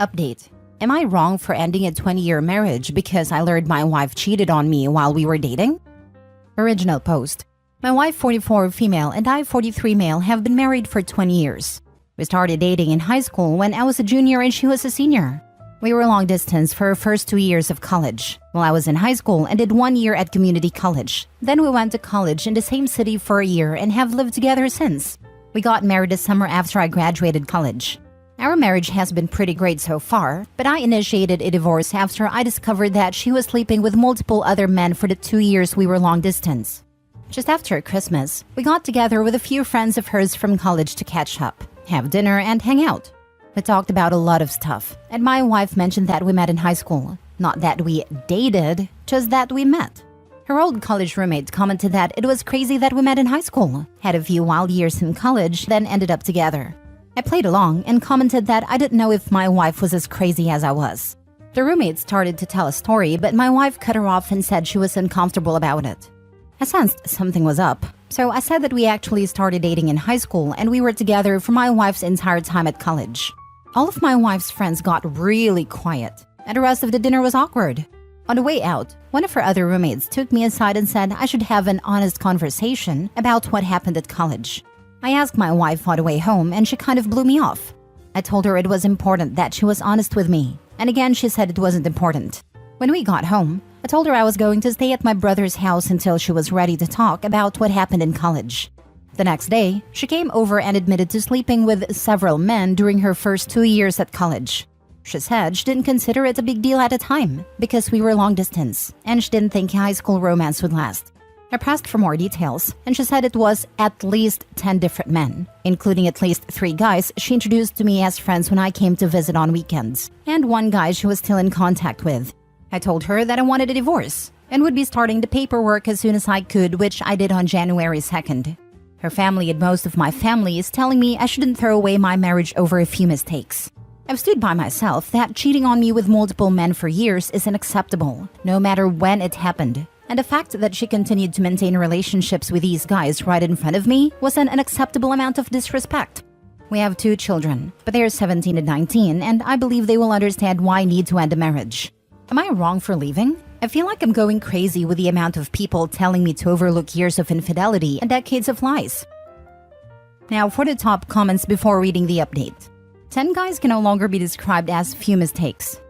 Update. Am I wrong for ending a 20-year marriage because I learned my wife cheated on me while we were dating? Original post. My wife, 44 female, and I, 43 male, have been married for 20 years. We started dating in high school when I was a junior and she was a senior. We were long distance for our first 2 years of college. While I was in high school and did 1 year at community college. Then we went to college in the same city for a year and have lived together since. We got married the summer after I graduated college. Our marriage has been pretty great so far, but I initiated a divorce after I discovered that she was sleeping with multiple other men for the 2 years we were long distance. Just after Christmas, we got together with a few friends of hers from college to catch up, have dinner, and hang out. We talked about a lot of stuff, and my wife mentioned that we met in high school. Not that we dated, just that we met. Her old college roommate commented that it was crazy that we met in high school, had a few wild years in college, then ended up together. I played along and commented that I didn't know if my wife was as crazy as I was. The roommate started to tell a story, but my wife cut her off and said she was uncomfortable about it. I sensed something was up, so I said that we actually started dating in high school and we were together for my wife's entire time at college. All of my wife's friends got really quiet, and the rest of the dinner was awkward. On the way out, one of her other roommates took me aside and said I should have an honest conversation about what happened at college. I asked my wife on the way home and she kind of blew me off. I told her it was important that she was honest with me, and again she said it wasn't important. When we got home, I told her I was going to stay at my brother's house until she was ready to talk about what happened in college. The next day, she came over and admitted to sleeping with several men during her first 2 years at college. She said she didn't consider it a big deal at the time because we were long distance, and she didn't think high school romance would last. I pressed for more details, and she said it was at least 10 different men, including at least 3 guys she introduced to me as friends when I came to visit on weekends, and 1 guy she was still in contact with. I told her that I wanted a divorce and would be starting the paperwork as soon as I could, which I did on January 2nd. Her family and most of my family is telling me I shouldn't throw away my marriage over a few mistakes. I've stood by myself that cheating on me with multiple men for years is unacceptable, no matter when it happened. And the fact that she continued to maintain relationships with these guys right in front of me was an unacceptable amount of disrespect. We have 2 children, but they are 17 and 19, and I believe they will understand why I need to end the marriage. Am I wrong for leaving? I feel like I'm going crazy with the amount of people telling me to overlook years of infidelity and decades of lies. Now for the top comments before reading the update. 10 guys can no longer be described as few mistakes.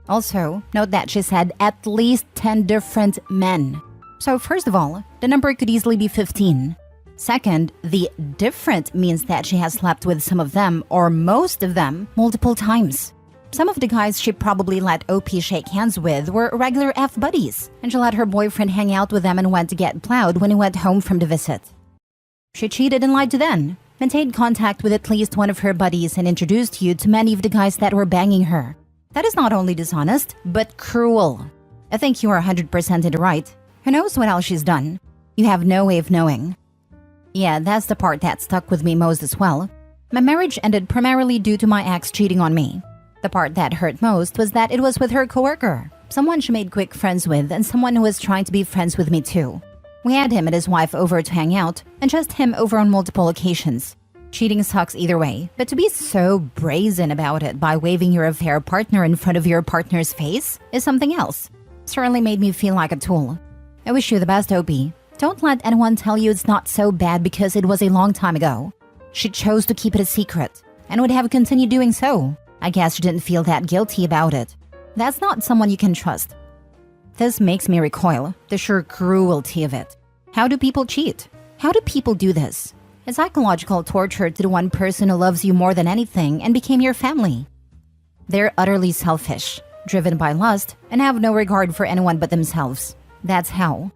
Also, note that she said at least 10 different men. So first of all, the number could easily be 15. Second, the different means that she has slept with some of them, or most of them, multiple times. Some of the guys she probably let OP shake hands with were regular F buddies, and she let her boyfriend hang out with them and went to get plowed when he went home from the visit. She cheated and lied to them, maintained contact with at least one of her buddies, and introduced you to many of the guys that were banging her. That is not only dishonest, but cruel. I think you are 100% in the right. Who knows what else she's done? You have no way of knowing. Yeah, that's the part that stuck with me most as well. My marriage ended primarily due to my ex cheating on me. The part that hurt most was that it was with her coworker, someone she made quick friends with and someone who was trying to be friends with me too. We had him and his wife over to hang out, and just him over on multiple occasions. Cheating sucks either way, but to be so brazen about it by waving your affair partner in front of your partner's face is something else. Certainly made me feel like a tool. I wish you the best, OP. Don't let anyone tell you it's not so bad because it was a long time ago. She chose to keep it a secret, and would have continued doing so. I guess she didn't feel that guilty about it. That's not someone you can trust. This makes me recoil, the sheer cruelty of it. How do people cheat? How do people do this? It's psychological torture to the one person who loves you more than anything and became your family. They're utterly selfish, driven by lust, and have no regard for anyone but themselves. That's how.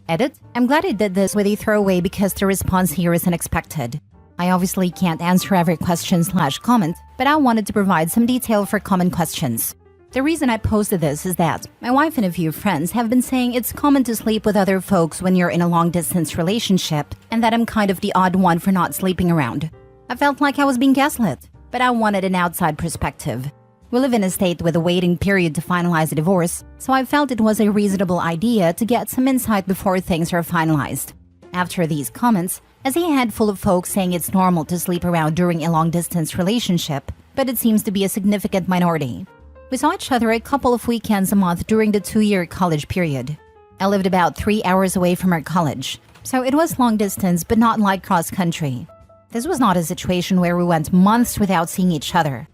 Edit. I'm glad I did this with a throwaway because the response here is unexpected. I obviously can't answer every question/comment, but I wanted to provide some detail for common questions. The reason I posted this is that my wife and a few friends have been saying it's common to sleep with other folks when you're in a long-distance relationship, and that I'm kind of the odd one for not sleeping around. I felt like I was being gaslit, but I wanted an outside perspective. We live in a state with a waiting period to finalize a divorce, so I felt it was a reasonable idea to get some insight before things are finalized. After these comments, I see a handful of folks saying it's normal to sleep around during a long-distance relationship, but it seems to be a significant minority. We saw each other a couple of weekends a month during the 2-year college period. I lived about 3 hours away from her college, so it was long distance but not like cross-country. This was not a situation where we went months without seeing each other.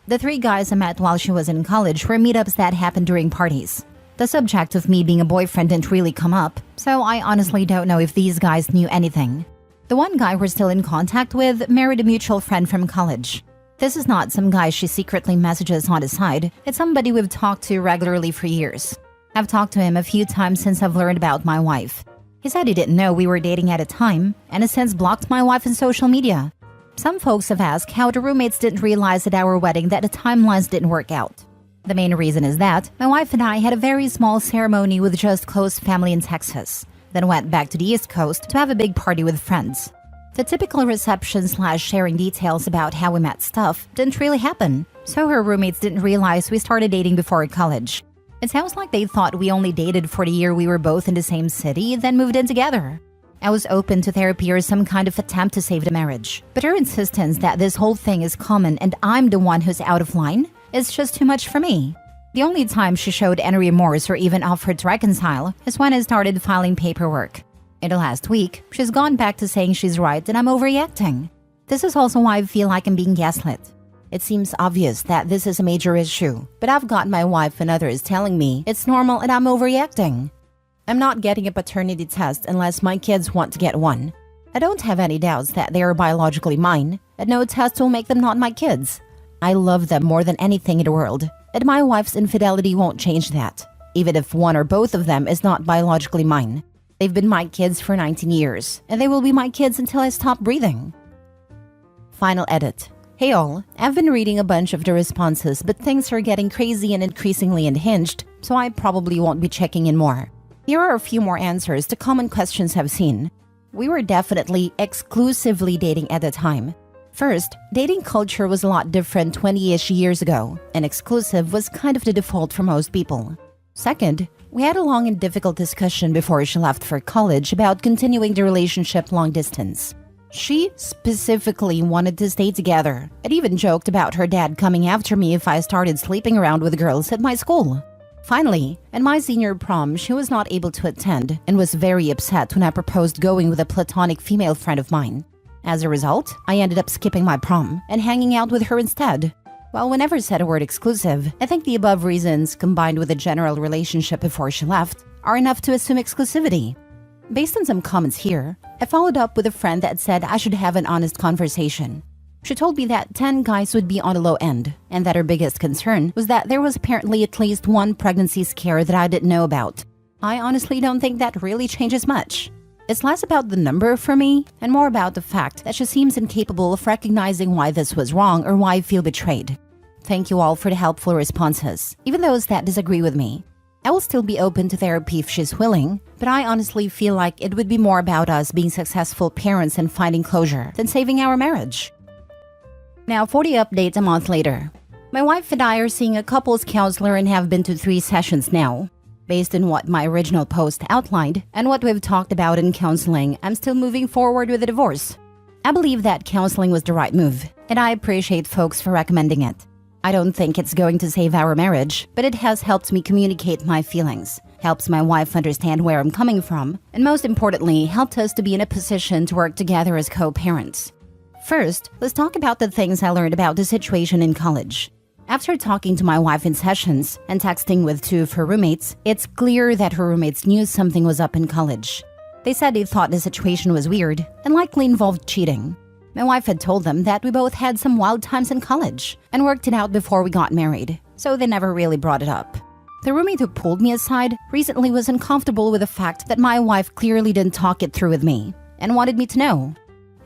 The 3 guys I met while she was in college were meetups that happened during parties. The subject of me being a boyfriend didn't really come up, so I honestly don't know if these guys knew anything. The one guy we're still in contact with married a mutual friend from college. This is not some guy she secretly messages on the side, it's somebody we've talked to regularly for years. I've talked to him a few times since I've learned about my wife. He said he didn't know we were dating at a time, and has since blocked my wife on social media. Some folks have asked how the roommates didn't realize at our wedding that the timelines didn't work out. The main reason is that my wife and I had a very small ceremony with just close family in Texas, then went back to the East Coast to have a big party with friends. The typical reception/sharing details about how we met stuff didn't really happen, so her roommates didn't realize we started dating before college. It sounds like they thought we only dated for the year we were both in the same city, then moved in together. I was open to therapy or some kind of attempt to save the marriage, but her insistence that this whole thing is common and I'm the one who's out of line is just too much for me. The only time she showed any remorse or even offered to reconcile is when I started filing paperwork. In the last week, she's gone back to saying she's right and I'm overreacting. This is also why I feel like I'm being gaslit. It seems obvious that this is a major issue, but I've got my wife and others telling me it's normal and I'm overreacting. I'm not getting a paternity test unless my kids want to get one. I don't have any doubts that they are biologically mine, and no test will make them not my kids. I love them more than anything in the world, and my wife's infidelity won't change that, even if one or both of them is not biologically mine. They've been my kids for 19 years, and they will be my kids until I stop breathing. Final edit. Hey all, I've been reading a bunch of the responses, but things are getting crazy and increasingly unhinged, so I probably won't be checking in more. Here are a few more answers to common questions I've seen. We were definitely exclusively dating at the time. First, dating culture was a lot different 20-ish years ago, and exclusive was kind of the default for most people. Second, we had a long and difficult discussion before she left for college about continuing the relationship long distance. She specifically wanted to stay together, and even joked about her dad coming after me if I started sleeping around with girls at my school. Finally, in my senior prom, she was not able to attend and was very upset when I proposed going with a platonic female friend of mine. As a result, I ended up skipping my prom and hanging out with her instead. While we never said a word exclusive, I think the above reasons, combined with a general relationship before she left, are enough to assume exclusivity. Based on some comments here, I followed up with a friend that said I should have an honest conversation. She told me that 10 guys would be on the low end, and that her biggest concern was that there was apparently at least one pregnancy scare that I didn't know about. I honestly don't think that really changes much. It's less about the number for me, and more about the fact that she seems incapable of recognizing why this was wrong or why I feel betrayed. Thank you all for the helpful responses, even those that disagree with me. I will still be open to therapy if she's willing, but I honestly feel like it would be more about us being successful parents and finding closure than saving our marriage. Now 40 updates a month later. My wife and I are seeing a couples counselor and have been to 3 sessions now. Based on what my original post outlined and what we've talked about in counseling, I'm still moving forward with a divorce. I believe that counseling was the right move, and I appreciate folks for recommending it. I don't think it's going to save our marriage, but it has helped me communicate my feelings, helps my wife understand where I'm coming from, and most importantly, helped us to be in a position to work together as co-parents. First, let's talk about the things I learned about the situation in college. After talking to my wife in sessions and texting with 2 of her roommates, it's clear that her roommates knew something was up in college. They said they thought the situation was weird and likely involved cheating. My wife had told them that we both had some wild times in college and worked it out before we got married, so they never really brought it up. The roommate who pulled me aside recently was uncomfortable with the fact that my wife clearly didn't talk it through with me and wanted me to know.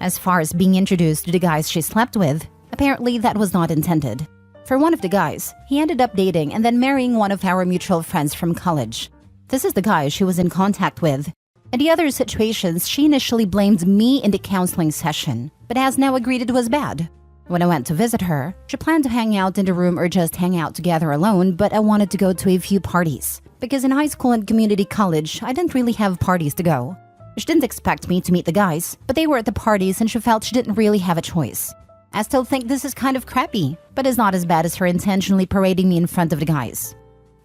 As far as being introduced to the guys she slept with, apparently that was not intended. For one of the guys, he ended up dating and then marrying one of our mutual friends from college. This is the guy she was in contact with. In the other situations, she initially blamed me in the counseling session, but has now agreed it was bad. When I went to visit her, she planned to hang out in the room or just hang out together alone, but I wanted to go to a few parties. Because in high school and community college, I didn't really have parties to go. She didn't expect me to meet the guys, but they were at the parties and she felt she didn't really have a choice. I still think this is kind of crappy, but it's not as bad as her intentionally parading me in front of the guys.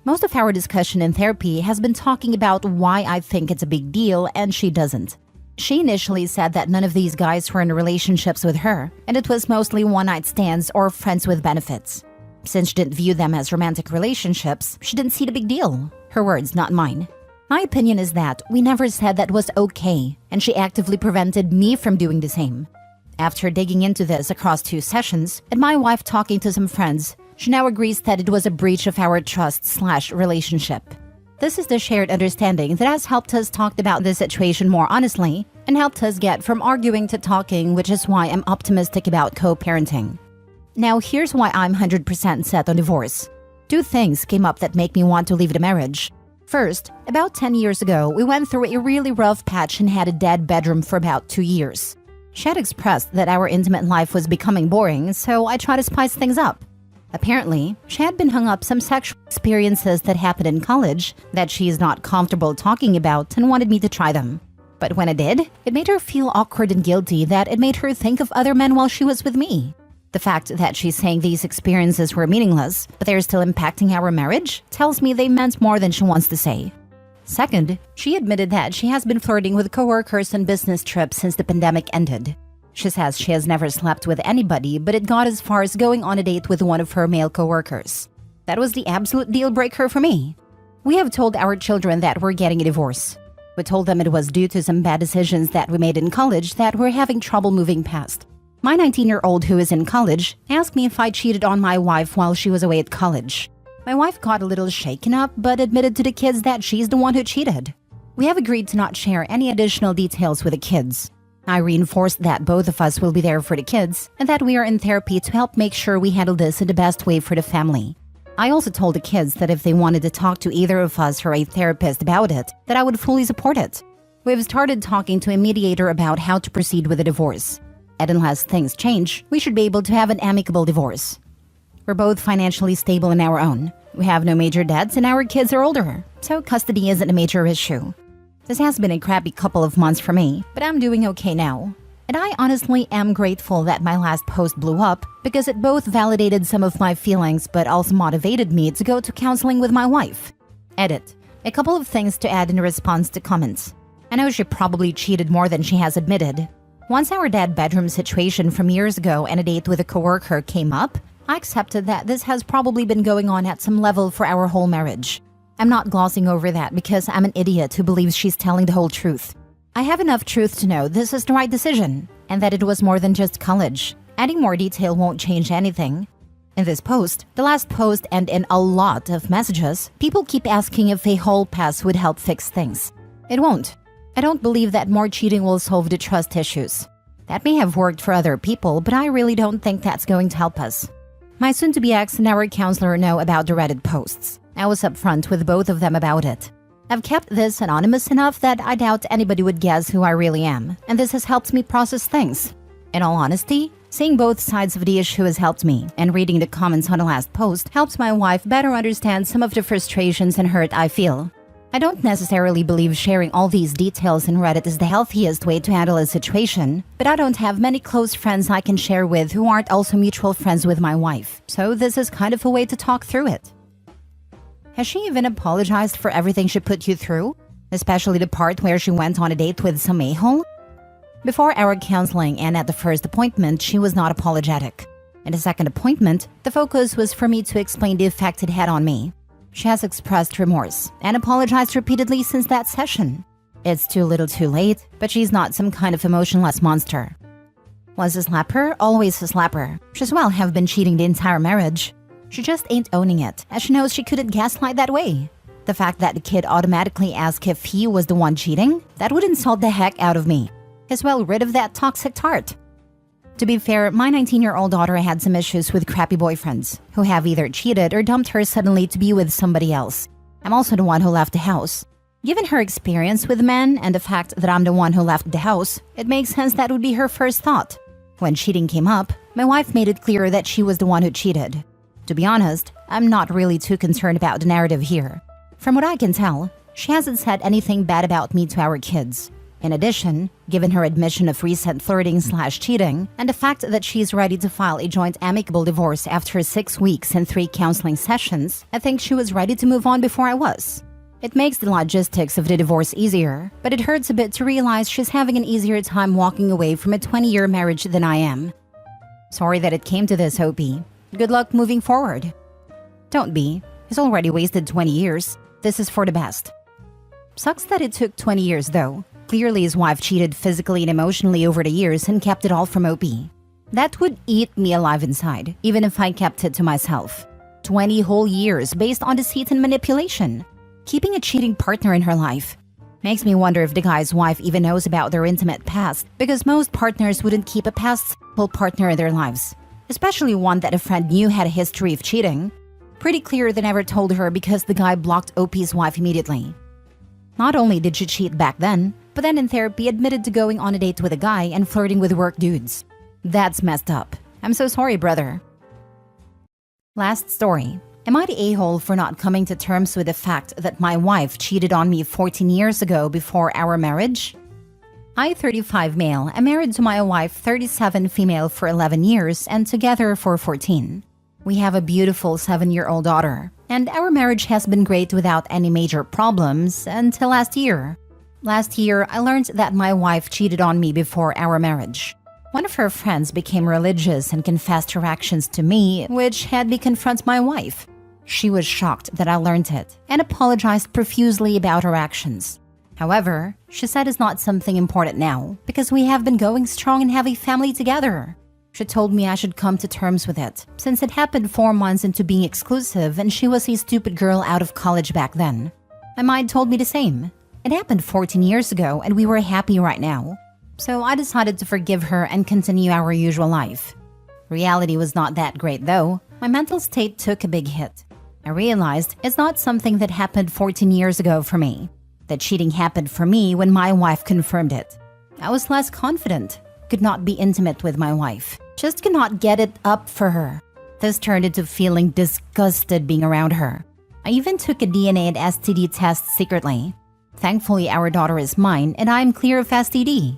Most of our discussion in therapy has been talking about why I think it's a big deal and she doesn't. She initially said that none of these guys were in relationships with her, and it was mostly one-night stands or friends with benefits. Since she didn't view them as romantic relationships, she didn't see the big deal. Her words, not mine. My opinion is that we never said that was okay, and she actively prevented me from doing the same. After digging into this across 2 sessions, and my wife talking to some friends, she now agrees that it was a breach of our trust/relationship. This is the shared understanding that has helped us talk about this situation more honestly and helped us get from arguing to talking, which is why I'm optimistic about co-parenting. Now here's why I'm 100% set on divorce. 2 things came up that make me want to leave the marriage. First, about 10 years ago, we went through a really rough patch and had a dead bedroom for about 2 years. She had expressed that our intimate life was becoming boring, so I tried to spice things up. Apparently, she had been hung up some sexual experiences that happened in college that she is not comfortable talking about and wanted me to try them. But when I did, it made her feel awkward and guilty that it made her think of other men while she was with me. The fact that she's saying these experiences were meaningless, but they're still impacting our marriage, tells me they meant more than she wants to say. Second, she admitted that she has been flirting with coworkers on business trips since the pandemic ended. She says she has never slept with anybody, but it got as far as going on a date with one of her male coworkers. That was the absolute deal breaker for me. We have told our children that we're getting a divorce. We told them it was due to some bad decisions that we made in college that we're having trouble moving past. My 19-year-old who is in college asked me if I cheated on my wife while she was away at college. My wife got a little shaken up but admitted to the kids that she's the one who cheated. We have agreed to not share any additional details with the kids. I reinforced that both of us will be there for the kids and that we are in therapy to help make sure we handle this in the best way for the family. I also told the kids that if they wanted to talk to either of us or a therapist about it, that I would fully support it. We've started talking to a mediator about how to proceed with a divorce. And unless things change, we should be able to have an amicable divorce. We're both financially stable on our own. We have no major debts and our kids are older, so custody isn't a major issue. This has been a crappy couple of months for me, but I'm doing okay now. And I honestly am grateful that my last post blew up because it both validated some of my feelings but also motivated me to go to counseling with my wife. Edit. A couple of things to add in response to comments. I know she probably cheated more than she has admitted. Once our dead bedroom situation from years ago and a date with a coworker came up, I accepted that this has probably been going on at some level for our whole marriage. I'm not glossing over that because I'm an idiot who believes she's telling the whole truth. I have enough truth to know this is the right decision, and that it was more than just college. Adding more detail won't change anything. In this post, the last post, and in a lot of messages, people keep asking if a hall pass would help fix things. It won't. I don't believe that more cheating will solve the trust issues. That may have worked for other people, but I really don't think that's going to help us. My soon-to-be ex and our counselor know about the Reddit posts. I was upfront with both of them about it. I've kept this anonymous enough that I doubt anybody would guess who I really am, and this has helped me process things. In all honesty, seeing both sides of the issue has helped me, and reading the comments on the last post helps my wife better understand some of the frustrations and hurt I feel. I don't necessarily believe sharing all these details in Reddit is the healthiest way to handle a situation, but I don't have many close friends I can share with who aren't also mutual friends with my wife, so this is kind of a way to talk through it. Has she even apologized for everything she put you through? Especially the part where she went on a date with some a-hole? Before our counseling and at the first appointment, she was not apologetic. In the second appointment, the focus was for me to explain the effect it had on me. She has expressed remorse and apologized repeatedly since that session. It's too little too late, but she's not some kind of emotionless monster. Was a slapper, always a slapper. She's well have been cheating the entire marriage. She just ain't owning it, as she knows she couldn't gaslight that way. The fact that the kid automatically asked if he was the one cheating, that would insult the heck out of me. He's well rid of that toxic tart. To be fair, my 19-year-old daughter had some issues with crappy boyfriends, who have either cheated or dumped her suddenly to be with somebody else. I'm also the one who left the house. Given her experience with men and the fact that I'm the one who left the house, it makes sense that would be her first thought. When cheating came up, my wife made it clear that she was the one who cheated. To be honest, I'm not really too concerned about the narrative here. From what I can tell, she hasn't said anything bad about me to our kids. In addition, given her admission of recent flirting/cheating and the fact that she's ready to file a joint amicable divorce after 6 weeks and 3 counseling sessions, I think she was ready to move on before I was. It makes the logistics of the divorce easier, but it hurts a bit to realize she's having an easier time walking away from a 20-year marriage than I am. Sorry that it came to this, Opie. Good luck moving forward. Don't be. He's already wasted 20 years. This is for the best. Sucks that it took 20 years though. Clearly his wife cheated physically and emotionally over the years and kept it all from Opie. That would eat me alive inside, even if I kept it to myself. 20 whole years based on deceit and manipulation. Keeping a cheating partner in her life. Makes me wonder if the guy's wife even knows about their intimate past, because most partners wouldn't keep a past partner in their lives. Especially one that a friend knew had a history of cheating. Pretty clear they never told her because the guy blocked Opie's wife immediately. Not only did she cheat back then, but then in therapy admitted to going on a date with a guy and flirting with work dudes. That's messed up. I'm so sorry, brother. Last story. Am I the a-hole for not coming to terms with the fact that my wife cheated on me 14 years ago before our marriage? I, 35 male, am married to my wife, 37 female for 11 years and together for 14. We have a beautiful 7-year-old daughter, and our marriage has been great without any major problems until last year. Last year, I learned that my wife cheated on me before our marriage. One of her friends became religious and confessed her actions to me, which had me confront my wife. She was shocked that I learned it and apologized profusely about her actions. However, she said it's not something important now because we have been going strong and have a family together. She told me I should come to terms with it since it happened 4 months into being exclusive and she was a stupid girl out of college back then. My mind told me the same. It happened 14 years ago and we were happy right now. So I decided to forgive her and continue our usual life. Reality was not that great though. My mental state took a big hit. I realized it's not something that happened 14 years ago for me. The cheating happened for me when my wife confirmed it. I was less confident, could not be intimate with my wife, just could not get it up for her. This turned into feeling disgusted being around her. I even took a DNA and STD test secretly. Thankfully, our daughter is mine and I am clear of STD.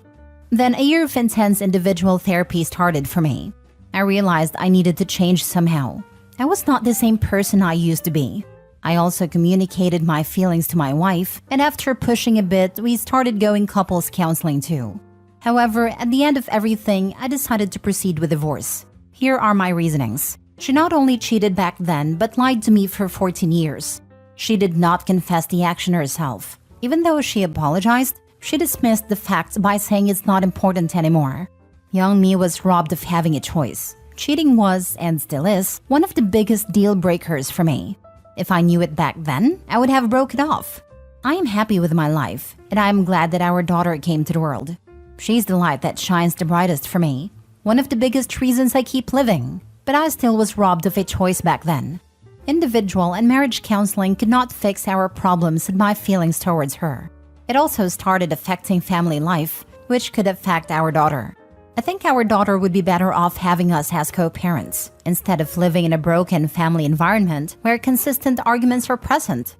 Then a year of intense individual therapy started for me. I realized I needed to change somehow. I was not the same person I used to be. I also communicated my feelings to my wife, and after pushing a bit, we started going couples counseling too. However, at the end of everything, I decided to proceed with divorce. Here are my reasonings. She not only cheated back then, but lied to me for 14 years. She did not confess the action herself. Even though she apologized, she dismissed the facts by saying it's not important anymore. Young me was robbed of having a choice. Cheating was, and still is, one of the biggest deal breakers for me. If I knew it back then, I would have broke it off. I am happy with my life, and I am glad that our daughter came to the world. She's the light that shines the brightest for me. One of the biggest reasons I keep living. But I still was robbed of a choice back then. Individual and marriage counseling could not fix our problems and my feelings towards her. It also started affecting family life, which could affect our daughter. I think our daughter would be better off having us as co-parents, instead of living in a broken family environment where consistent arguments are present.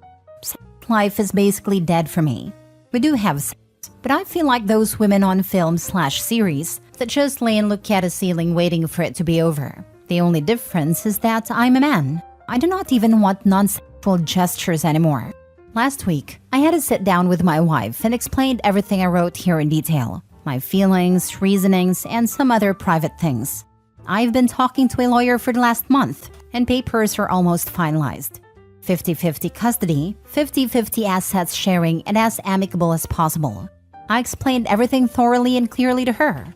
Life is basically dead for me. We do have sex, but I feel like those women on film/series that just lay and look at a ceiling waiting for it to be over. The only difference is that I'm a man. I do not even want non-sexual gestures anymore. Last week, I had to sit down with my wife and explained everything I wrote here in detail. My feelings, reasonings, and some other private things. I've been talking to a lawyer for the last month, and papers are almost finalized. 50-50 custody, 50-50 assets sharing, and as amicable as possible. I explained everything thoroughly and clearly to her.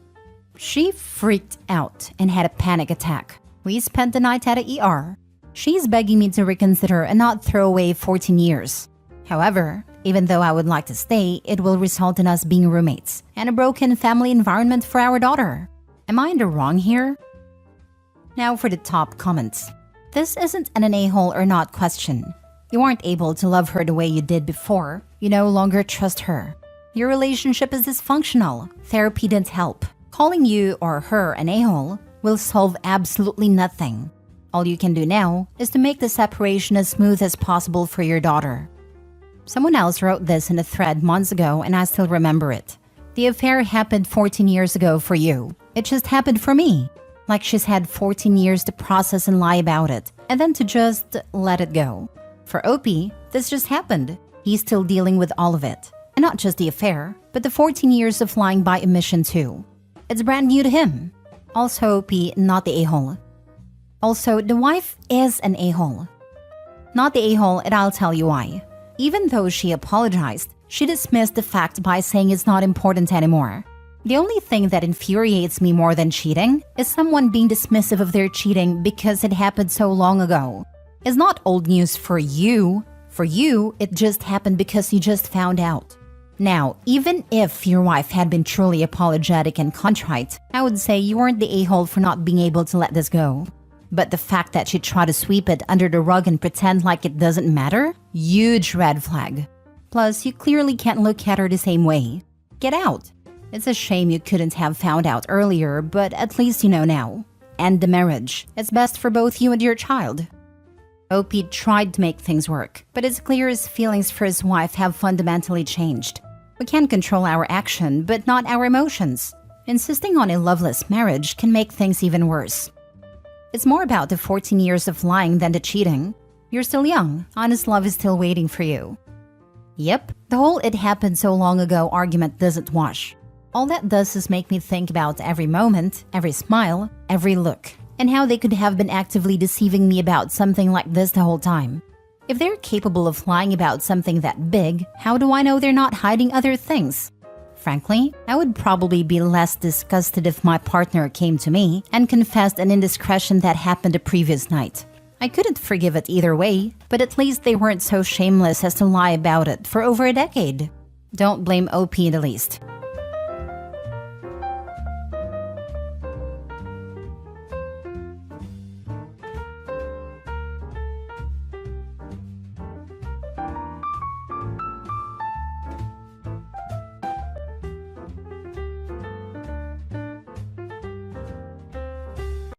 She freaked out and had a panic attack. We spent the night at a ER. She's begging me to reconsider and not throw away 14 years. However, even though I would like to stay, it will result in us being roommates and a broken family environment for our daughter. Am I in the wrong here? Now for the top comments. This isn't an a-hole or not question. You aren't able to love her the way you did before. You no longer trust her. Your relationship is dysfunctional. Therapy didn't help. Calling you or her an a-hole will solve absolutely nothing. All you can do now is to make the separation as smooth as possible for your daughter. Someone else wrote this in a thread months ago and I still remember it. The affair happened 14 years ago for you. It just happened for me. Like she's had 14 years to process and lie about it, and then to just let it go. For OP, this just happened. He's still dealing with all of it. And not just the affair, but the 14 years of lying by omission too. It's brand new to him. Also OP, not the a-hole. Also, the wife is an a-hole. Not the a-hole, and I'll tell you why. Even though she apologized, she dismissed the fact by saying it's not important anymore. The only thing that infuriates me more than cheating is someone being dismissive of their cheating because it happened so long ago. It's not old news for you. For you, it just happened because you just found out. Now, even if your wife had been truly apologetic and contrite, I would say you weren't the a-hole for not being able to let this go. But the fact that she tried to sweep it under the rug and pretend like it doesn't matter? Huge red flag. Plus, you clearly can't look at her the same way. Get out. It's a shame you couldn't have found out earlier, but at least you know now. End the marriage. It's best for both you and your child. OP tried to make things work, but it's clear his feelings for his wife have fundamentally changed. We can control our action, but not our emotions. Insisting on a loveless marriage can make things even worse. It's more about the 14 years of lying than the cheating. You're still young. Honest love is still waiting for you. Yep, the whole "it happened so long ago" argument doesn't wash. All that does is make me think about every moment, every smile, every look, and how they could have been actively deceiving me about something like this the whole time. If they're capable of lying about something that big, how do I know they're not hiding other things? Frankly, I would probably be less disgusted if my partner came to me and confessed an indiscretion that happened the previous night. I couldn't forgive it either way, but at least they weren't so shameless as to lie about it for over a decade. Don't blame OP the least.